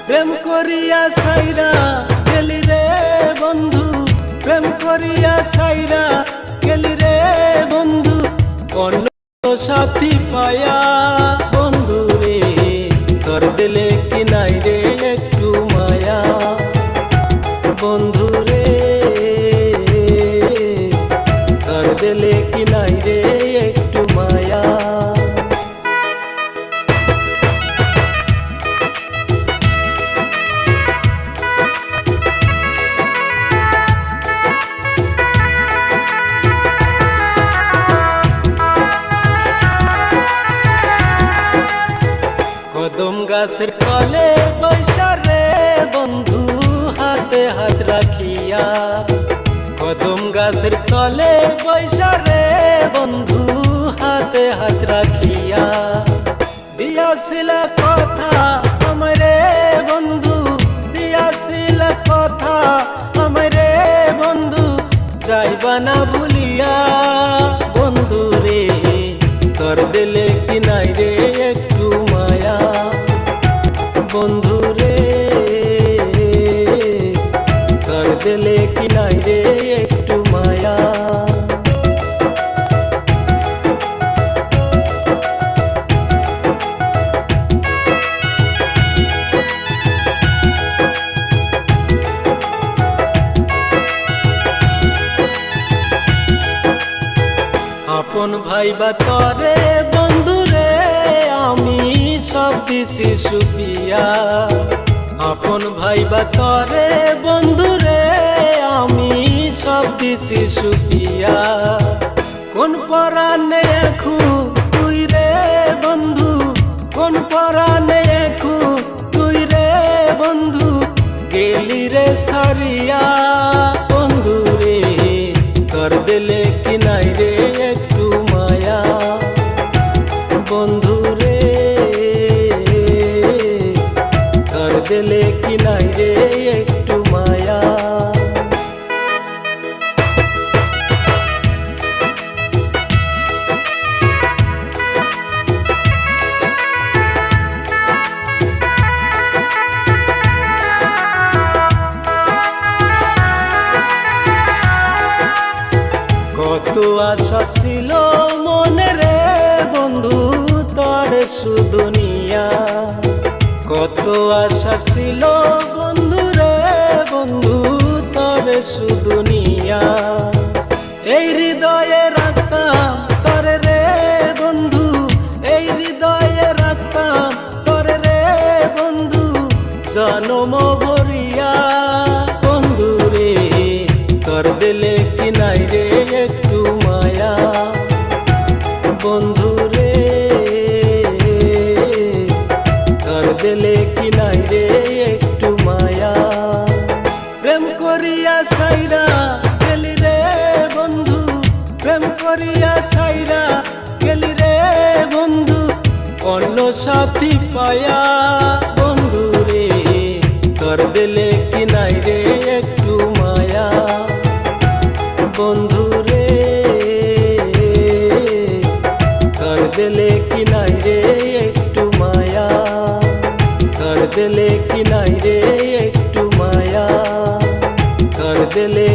প্রেম করিয়া সাইরা গেলি রে বন্ধু, প্রেম করিয়া সাইরা গেলি রে বন্ধু, অন্য সাথী পায়া বন্ধু রে, তোর দিলে কি নাই রে একটু মায়া বন্ধু রে, তোর দিলে কি নাই রে একটু মায়া। কদম গাছের তলে বৈশা রে বন্ধু, হাতে হাত রাখিয়া, কদম গাছের তলে বৈশা রে বন্ধু, হাতে হাত রাখিয়া, দিয়াছিল কথা আমারে বন্ধু, দিয়াছিল কথা আমারে বন্ধু, যাইবা না ভুলিয়া বন্ধু রে, তোর দিলে কি নাই রে একটু মায়া বন্ধু রে, তোর দিলে কি নাই রে একটু মায়া। আপন ভাইবা তরে বন্ধু রে, আমি সব দিছি সুপিয়া, আপন ভাইবা তরে বন্ধু রে, আমি সব দিছি সুপিয়া, কোন পরাণে এখন তুই রে বন্ধু, কোন পরাণে এখন তুই রে বন্ধু, গেলি রে সারিয়া বন্ধু রে, তোর দিলে কি নাই রে একটু মায়া বন্ধু রে, তোর দিলে কি নাই রে একটু মায়া। কত আশা ছিল মনে রে বন্ধু, তোর শুধু নিয়া, কত আশা ছিল বন্ধু রে বন্ধু, তোর শুধু নিয়া, এই হৃদয়ে রাখতাম তোর রে বন্ধু, এই হৃদয়ে রাখতাম তোর রে বন্ধু, জনম ভরিয়া বন্ধু রে, তোর দিলে কি নাই রে একটু মায়া বন্ধু রে, তোর দিলে কি নাই রে একটু মায়া। প্রেম করিয়া সাইরা গেলি রে বন্ধু, প্রেম করিয়া সাইরা গেলি রে বন্ধু, অন্য সাথী পায়া বন্ধু রে, তোর দিলে কি নাই রে একটু মায়া বন্ধু রে, তোর দিলে কি নাই রে একটু মায়া, তোর দিলে কি নাই রে একটু মায়া, তোর দিলে